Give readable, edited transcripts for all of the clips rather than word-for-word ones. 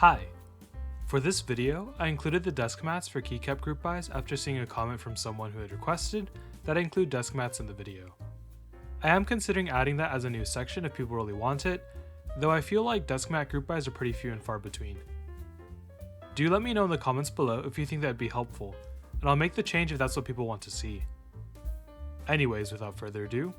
Hi! For this video, I included the desk mats for Keycap group buys after seeing a comment from someone who had requested that I include desk mats in the video. I am considering adding that as a new section if people really want it, though I feel like desk mat group buys are pretty few and far between. Do let me know in the comments below if you think that would be helpful, and I'll make the change if that's what people want to see. Anyways, without further ado,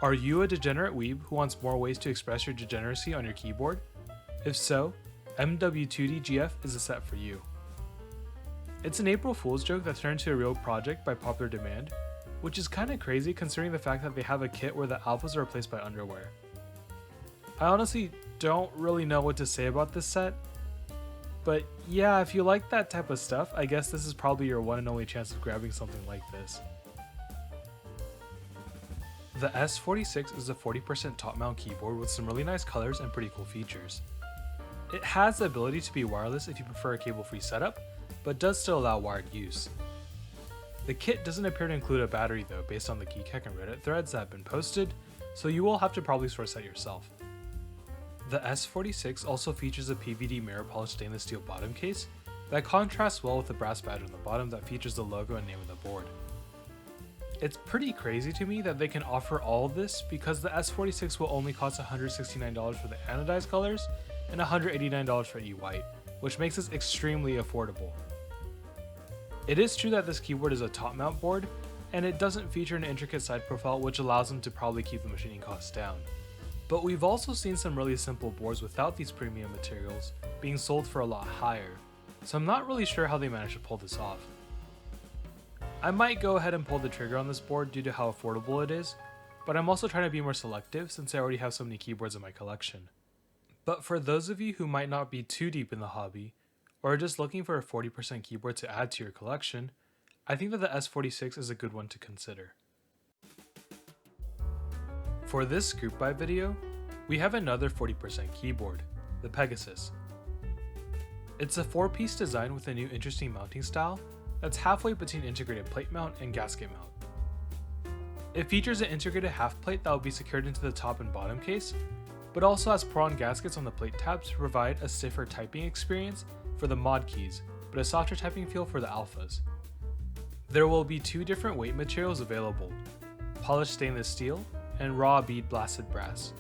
Are you a degenerate weeb who wants more ways to express your degeneracy on your keyboard? If so, MW2DGF is a set for you. It's an April Fool's joke that turned into a real project by popular demand, which is kinda crazy considering the fact that they have a kit where the alphas are replaced by underwear. I honestly don't really know what to say about this set, but yeah, if you like that type of stuff, I guess this is probably your one and only chance of grabbing something like this. The S46 is a 40% top mount keyboard with some really nice colors and pretty cool features. It has the ability to be wireless if you prefer a cable-free setup, but does still allow wired use. The kit doesn't appear to include a battery though, based on the Keycap and Reddit threads that have been posted, so you will have to probably source that yourself. The S46 also features a PVD mirror polished stainless steel bottom case that contrasts well with the brass badge on the bottom that features the logo and name of the board. It's pretty crazy to me that they can offer all of this because the S46 will only cost $169 for the anodized colors and $189 for E-White, which makes this extremely affordable. It is true that this keyboard is a top mount board, and it doesn't feature an intricate side profile which allows them to probably keep the machining costs down. But we've also seen some really simple boards without these premium materials being sold for a lot higher, so I'm not really sure how they managed to pull this off. I might go ahead and pull the trigger on this board due to how affordable it is, but I'm also trying to be more selective since I already have so many keyboards in my collection. But for those of you who might not be too deep in the hobby, or are just looking for a 40% keyboard to add to your collection, I think that the S46 is a good one to consider. For this group buy video, we have another 40% keyboard, the Pegasus. It's a 4-piece design with a new interesting mounting style that's halfway between integrated plate mount and gasket mount. It features an integrated half plate that will be secured into the top and bottom case, but also has Pro-On gaskets on the plate tabs to provide a stiffer typing experience for the mod keys, but a softer typing feel for the alphas. There will be 2 different weight materials available, polished stainless steel and raw bead blasted brass.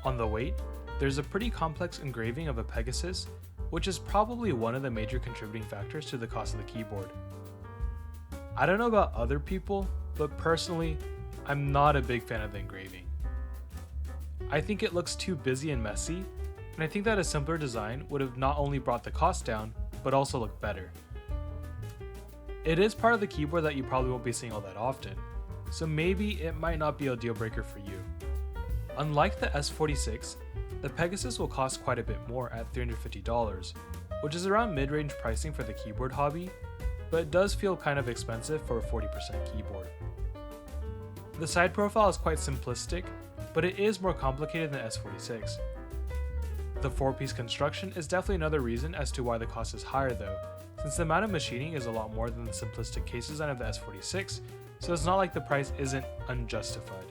On the weight, there's a pretty complex engraving of a Pegasus, which is probably one of the major contributing factors to the cost of the keyboard. I don't know about other people, but personally, I'm not a big fan of the engraving. I think it looks too busy and messy, and I think that a simpler design would have not only brought the cost down, but also looked better. It is part of the keyboard that you probably won't be seeing all that often, so maybe it might not be a deal breaker for you. Unlike the S46, the Pegasus will cost quite a bit more at $350, which is around mid-range pricing for the keyboard hobby, but it does feel kind of expensive for a 40% keyboard. The side profile is quite simplistic, but it is more complicated than the S46. The 4-piece construction is definitely another reason as to why the cost is higher though, since the amount of machining is a lot more than the simplistic case design of the S46, so it's not like the price isn't unjustified.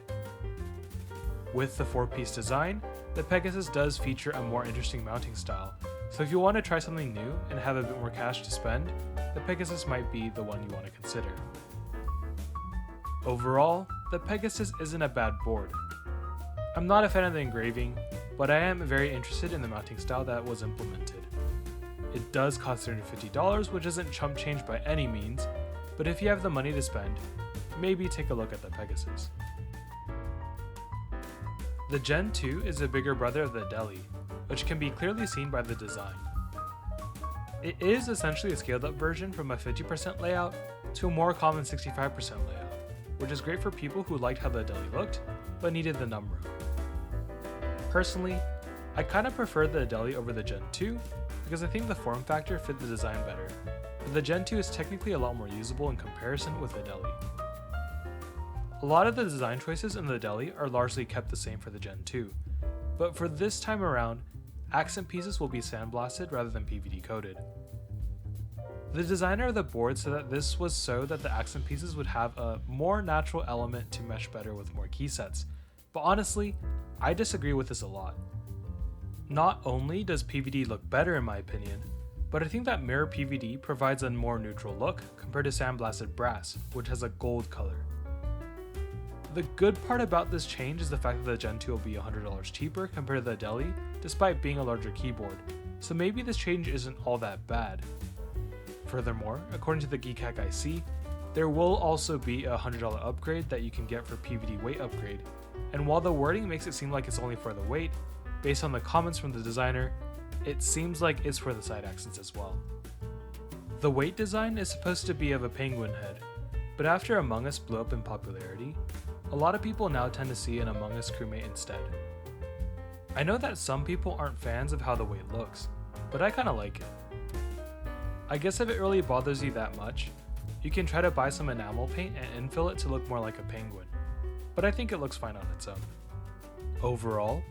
With the 4-piece design, the Pegasus does feature a more interesting mounting style, so if you want to try something new and have a bit more cash to spend, the Pegasus might be the one you want to consider. Overall, the Pegasus isn't a bad board. I'm not a fan of the engraving, but I am very interested in the mounting style that was implemented. It does cost $350, which isn't chump change by any means, but if you have the money to spend, maybe take a look at the Pegasus. The Gentoo is a bigger brother of the Deli, which can be clearly seen by the design. It is essentially a scaled up version from a 50% layout to a more common 65% layout, which is great for people who liked how the Deli looked, but needed the numb room. Personally, I kinda prefer the Deli over the Gentoo because I think the form factor fit the design better, but the Gentoo is technically a lot more usable in comparison with the Deli. A lot of the design choices in the Deli are largely kept the same for the Gentoo, but for this time around, accent pieces will be sandblasted rather than PVD coated. The designer of the board said that this was so that the accent pieces would have a more natural element to mesh better with more key sets, but honestly, I disagree with this a lot. Not only does PVD look better in my opinion, but I think that mirror PVD provides a more neutral look compared to sandblasted brass, which has a gold color. The good part about this change is the fact that the Gentoo will be $100 cheaper compared to the Deli, despite being a larger keyboard, so maybe this change isn't all that bad. Furthermore, according to the Keycap IC, There will also be a $100 upgrade that you can get for PVD weight upgrade, and while the wording makes it seem like it's only for the weight, based on the comments from the designer, it seems like it's for the side accents as well. The weight design is supposed to be of a penguin head, but after Among Us blew up in popularity, a lot of people now tend to see an Among Us crewmate instead. I know that some people aren't fans of how the weight looks, but I kinda like it. I guess if it really bothers you that much, you can try to buy some enamel paint and infill it to look more like a penguin, but I think it looks fine on its own. Overall,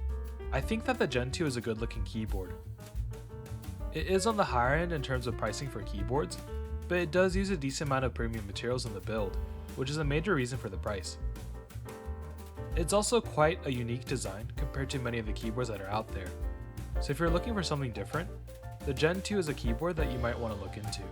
I think that the Gentoo is a good looking keyboard. It is on the higher end in terms of pricing for keyboards, but it does use a decent amount of premium materials in the build, which is a major reason for the price. It's also quite a unique design compared to many of the keyboards that are out there, so if you're looking for something different, the Gentoo is a keyboard that you might want to look into.